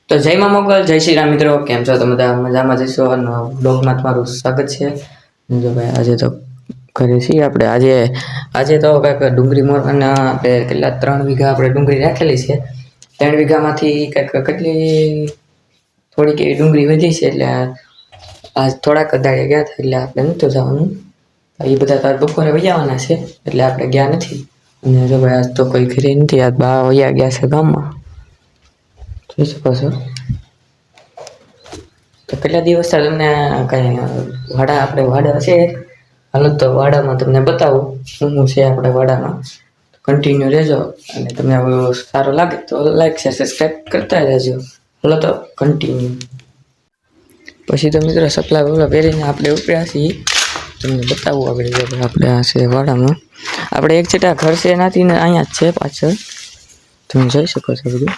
તો જય મા મોગલ, જય શ્રી રામ મિત્રો, કેમ છો તમે? બધા મજામાં જશો અને બ્લોગમાં તમારું સ્વાગત છે. જો ભાઈ આજે તો ઘરે છીએ આપણે. આજે તો કંઈક ડુંગળી મોરવાના આપણે કેટલા 3 વીઘા આપણે ડુંગળી રાખેલી છે. 3 વીઘામાંથી કંઈક થોડીક એવી ડુંગળી વધી છે, એટલે આજ થોડાક દાડે ગયા હતા, એટલે આપણે નહોતું જવાનું. એ બધા તાર બપોરે વહી આવવાના છે, એટલે આપણે ગયા નથી. અને જો ભાઈ આજ તો કોઈ ઘરે નથી, આજ બા વયા ગયા છે ગામમાં. જોઈ શકો છો. તો કેટલા દિવસ તમને કઈ વાડા છે. હાલો તો વાડામાં તમને બતાવું શું છે આપણે વાડામાં. કન્ટિન્યુ રહેજો અને તમને સારું લાગે તો લાઈક શેર સબસ્ક્રાઈબ કરતા રહેજો. હાલો તો કન્ટિન્યુ. પછી તો મિત્રો સપલા બપલા પહેરીને આપણે ઉપડ્યા છીએ. તમને બતાવું આગળ આપણે આ છે વાડામાં. આપણે એક છેટા ઘર છે એનાથી અહીંયા જ છે પાછળ. તમે જોઈ શકો છો બધું.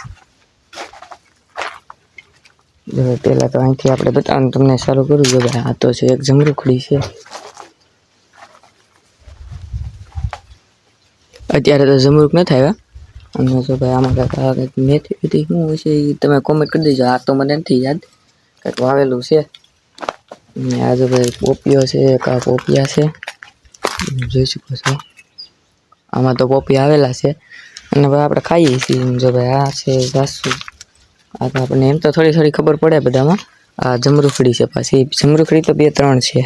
પહેલા તો અહીંથી આપણે બતાવવાનું તમને ચાલુ કરું. જો ભાઈ આ તો છે એક જમરૂખડી છે. અત્યારે તો જમરૂખ નથી આવ્યા. અને જો ભાઈ આમાં કંઈક મેથી શું હશે એ તમે કોમેન્ટ કરી દેજો. આ તો મને નથી યાદ, કંઈક વાવેલું છે. અને આ જો ભાઈ પોપિયો છે, કા પોપિયા છે, જોઈ શકો છો. આમાં તો પોપિયા આવેલા છે અને ભાઈ આપણે ખાઈએ છીએ. જો ભાઈ આ છે જાસુ. આ તો આપણને એમ તો થોડી ખબર પડે બધામાં. આ જમરૂખડી છે, પાછી જમરૂખડી તો 2-3 છે.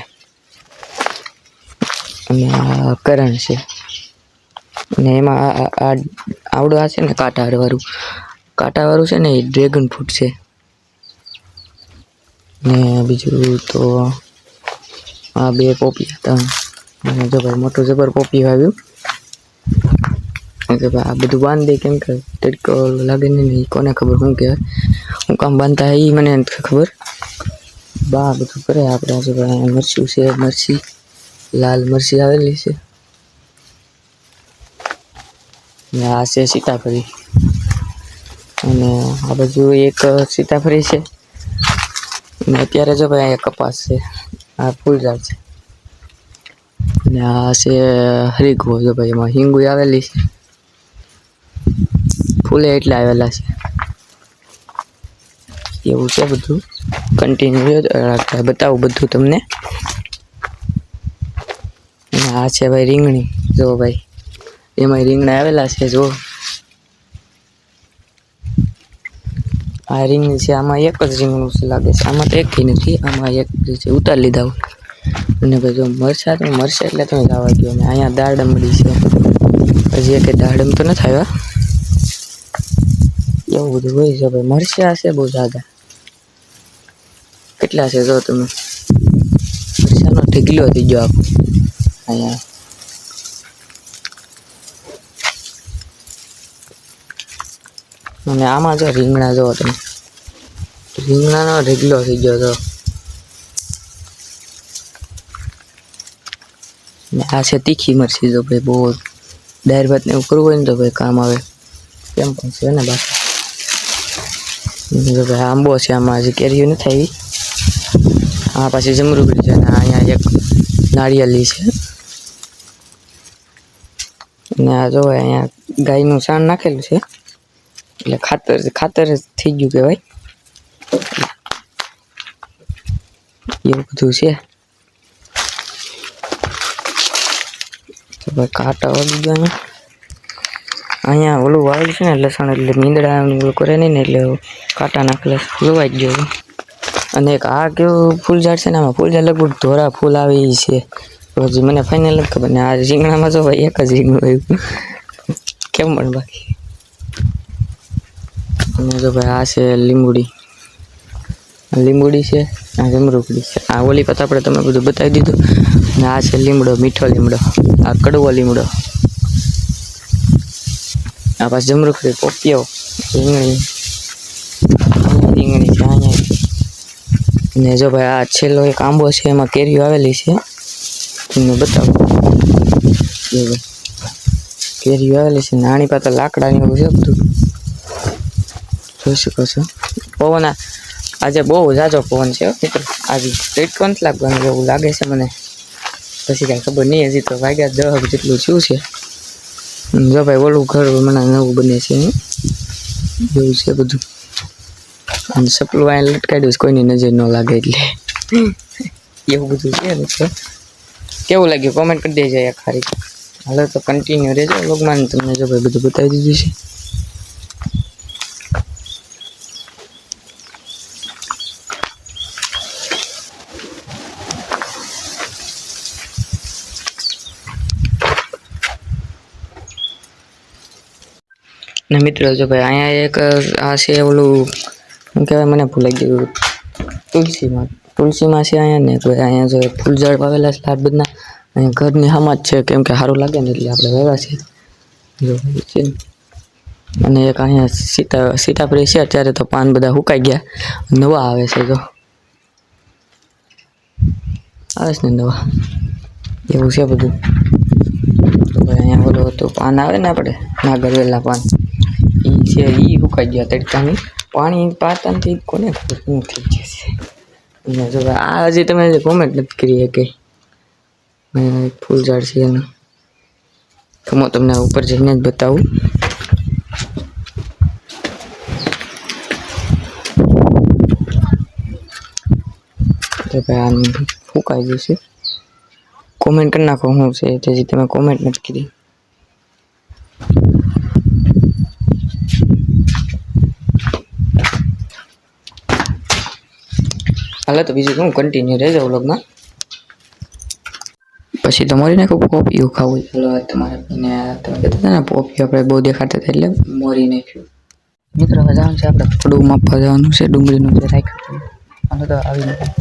અને આ કરણ છે. અને એમાં આ આવડો આ છે ને કાંટાવાળું છે ને એ ડ્રેગન ફ્રૂટ છે. ને બીજું તો આ 2 પોપિયા હતા. અને જો ભાઈ મોટું જબર પોપિયું આવ્યું. કે ભાઈ આ બધું બાંધી દે, કેમ કે તડકો લાગે નહીં, કોને ખબર શું કહેવાય, હું કામ બાંધતા એ મને નથી ખબર. બા બધું કરે. આપણે આજે ભાઈ મરચું છે, મરચી લાલ મરચી આવેલી છે. ને આ છે સીતાફળી. અને આ બાજુ એક સીતાફળી છે. અને અત્યારે જો ભાઈ અહીંયા કપાસ છે, આ ફૂલઝાડ છે. અને આ છે હરીગવો. જો ભાઈ એમાં હિંગુ આવેલી છે. ફૂલે એટલે આવેલા છે. એવું છે બધું. કન્ટિન્યુ બતાવું બધું તમને. અને આ છે ભાઈ રીંગણી. જો ભાઈ એમાં રીંગણા આવેલા છે. જો આ રીંગણી છે. આમાં એક જ રીંગણું લાગે છે. આમાં તો એક નથી, આમાં એક છે. ઉતારી લીધા. અને ભાઈ જો મરચા એટલે તમે જવા દો. અને અહીંયા દાડમડી છે. હજી એક દાડમ તો નથી આવ્યા. એવું બધું હોય છે ભાઈ. મરચા છે બહુ જ્યાદા. કેટલા છે જો તમે. મરચાનો ઢગલો થઈ ગયો આખો અહીંયા. અને આમાં જો રીંગણા જો તમે. રીંગણાનો ઢગલો થઈ ગયો તો. ને આ છે તીખી મરચી. જો ભાઈ બહુ દાળ ભાત ને એવું કરવું હોય ને તો ભાઈ કામ આવે. કેમ પણ છે ને બાકી. જો ભાઈ આંબો છે. આમાં હજી કેરીઓ નથી આવી. આ પાછી જમરૂખડી છે. અને અહીંયા એક નાળિયેરી છે. અને આ જો અહીંયા ગાયનું છાણ નાખેલું છે, એટલે ખાતર થઈ ગયું કહેવાય. એવું બધું છે. તો ભાઈ કાંટા વાગી ગયા. અહીંયા ઓલું વાવેલું છે ને લસણ, એટલે મીંદડા ઓલું કરે નહીં ને, એટલે કાંટા નાખેલા લોવાઈ ગયો. અને એક આ કેવું ફૂલઝાડ છે ને, આમાં ફૂલઝાડ લગભગ ધોરા ફૂલ આવે એ છે. હજી મને ફાઇનલ નથી ખબર. ને આ રીંગણામાં જો ભાઈ એક જ રીંગણું આવ્યું. કેમ પણ બાકી. અને જો ભાઈ આ છે લીંબુડી છે. આ જમરૂખડી છે. આ ઓલી પત આપણે તમે બધું બતાવી દીધું. અને આ છે લીમડો, મીઠો લીમડો. આ કડવો લીમડો. આ પાછી જમરૂખડી, પોપિયો, રીંગણી છે અહીંયા. અને જો ભાઈ આ છેલ્લો એક આંબો છે, એમાં કેરીઓ આવેલી છે. તમને બતાવું. કેરીઓ આવેલી છે. નાની પાતા લાકડાની એવું છે બધું. જોઈ શકો છો. પવન આજે બહુ ઝાઝો પવન છે મિત્રો. આજે તડકો નથી લાગવાનું એવું લાગે છે મને. પછી કાંઈ ખબર નહીં. હજી તો વાગ્યા 10 જેટલું શું છે. જો ભાઈ ઓલું ઘર મને નવું બને છે. એવું છે બધું. અને સપલું અહીંયા લટકાડ્યું છે, કોઈની નજર ન લાગે એટલે એવું બધું છે મિત્રો. કેવું લાગ્યું કોમેન્ટ કરી દેજો યાર ખારી. હાલો તો કન્ટિન્યુ રહેજો વ્લોગમાં, તમને જો ભાઈ બધું બતાવી દીધું છે. ને મિત્રો જો ભાઈ અહીંયા એક આ છે ઓલું શું કહેવાય મને ભૂલાઈ ગયું, તુલસીમાં છે અહીંયા ને ભાઈ. અહીંયા જો ફૂલ ઝાડ વાવેલા છે આ બધા અહીંયા ઘરની સામાં જ છે, કેમ કે સારું લાગે ને એટલે આપણે વાવ્યા છે જો છે. અને એક અહીંયા સીતાફળી છે, અત્યારે તો પાન બધા સુકાઈ ગયા, નવા આવે છે જો આવે છે ને નવા, એવું છે બધું. તો ભાઈ અહીંયા ઓલું હતું પાન આવે ને આપણે નાગરવેલા પાન, એ છે એ સુકાઈ ગયા તડકાની પાણી પાતાથી કોને ખબર શું થઈ જશે. અહીંયા જો આ હજી તમે કોમેન્ટ નથી કરી કે ફૂલ ઝાડ છે એનું, તો હું તમને ઉપર જઈને જ બતાવું. તો ભાઈ આનું ફૂંકાઈ જશે, કોમેન્ટ કરી નાખો શું છે હજી તમે કોમેન્ટ નથી કરી. હાલો તો બીજું શું કન્ટિન્યુ રહેજો વ્લોગમાં. પછી તો મોરી નાખું પોપિયું ખાવું. ચાલો તમારે તમે કહેતા હતા ને પોપિયું આપણે બહુ દેખાતા હતા એટલે મોરી નાખ્યું. મિત્રો હવે જવાનું છે આપણે પડું માપવા જવાનું છે, ડુંગળીનું જે રાખ્યું હાલો તો આવી નથી.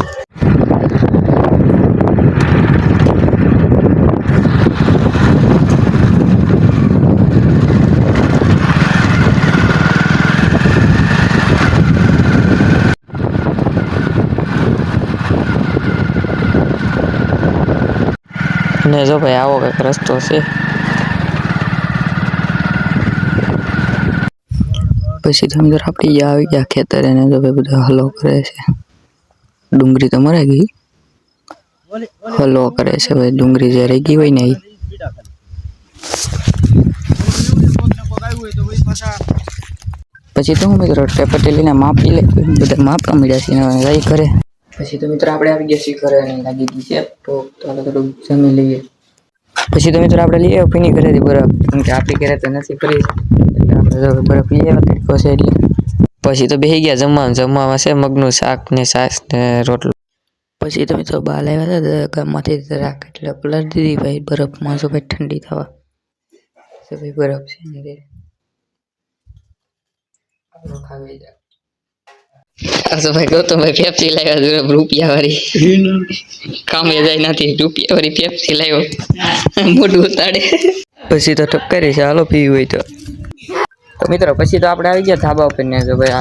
ને જો ભાઈ આવો કંઈક રસ્તો છે. પછી તો અંદર આપણી આવી ગયા ખેતર, એને જો ભાઈ બધા હલો કરે છે. ડુંગળી તો મરાઈ ગઈ, હલો કરે છે ભાઈ. ડુંગળી જે રહી ગઈ હોય ને એ પછી તો હું મિત્રો ટેપટેલીને માપી લે, બધા માપવા મળ્યા છે રહી કરે. પછી તો મિત્રો આપણે આવી ગયા છીએ ઘરે અને લાગી ગઈ છે તો ચાલો થોડું જમી લઈએ. પછી તો મિત્રો આપણે લઈ આવ્યો ફીની ઘરેથી બરફ, કેમ કે આપણી ઘરે તો નથી ફરી એટલે આપણે બરફ લઈ આવ્યા તડકો છે એટલે. પછી તો બેસી ગયા જમવામાં છે મગનું શાક ને છાશ ને રોટલો. પછી તો મિત્રો બહાર આવ્યા હતા ગામમાંથી રાખ એટલે પલટ દીધી ભાઈ બરફમાં, જો ભાઈ ઠંડી થવા તો ભાઈ બરફ છે ને ખાવી જાય. ભાઈ ગૌતમભાઈ પેપ્સી લાવ્યા રૂપિયા વાળી, કામે જાય નથી, રૂપિયા વાળી પેપ્સી લાવ્યો મોઢું ઉતાડે. પછી તો ટપકારી છે, હાલો પીવી હોય તો મિત્રો. પછી તો આપણે આવી ગયા ધાબા ઉપર ને જો ભાઈ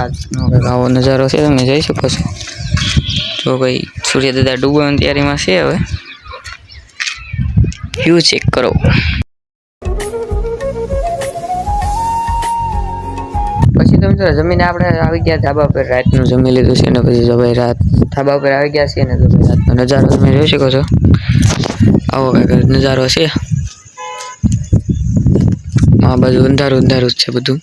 આવો નજારો છે તમે જોઈ શકો છો. જો ભાઈ સૂર્ય દાદા ડૂબવાની તૈયારીમાં છે, હવે વ્યૂ ચેક કરો. પછી તો મિત્રો જમીને આપણે આવી ગયા ધાબા પર, રાતનું જમી લીધું છે ને પછી જો ભાઈ રાત ધાબા પર આવી ગયા છે ને તો ભાઈ રાતનો નજારો તમે જોઈ શકો છો. આવો કંઈક નજારો છે, આ બાજુ અંધારું અંધારું જ છે બધું.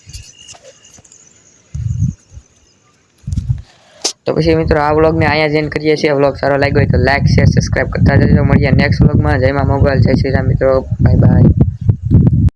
તો પછી મિત્રો આ વ્લોગને અહીંયા જેન કરીએ છીએ. વ્લોગ સારો લાગ્યો હોય તો લાઈક શેર સબસ્ક્રાઈબ કરતા જજો. મળીએ નેક્સ્ટ વ્લોગમાં. જય મા મોગલ, જય શ્રી રામ મિત્રો, બાય બાય.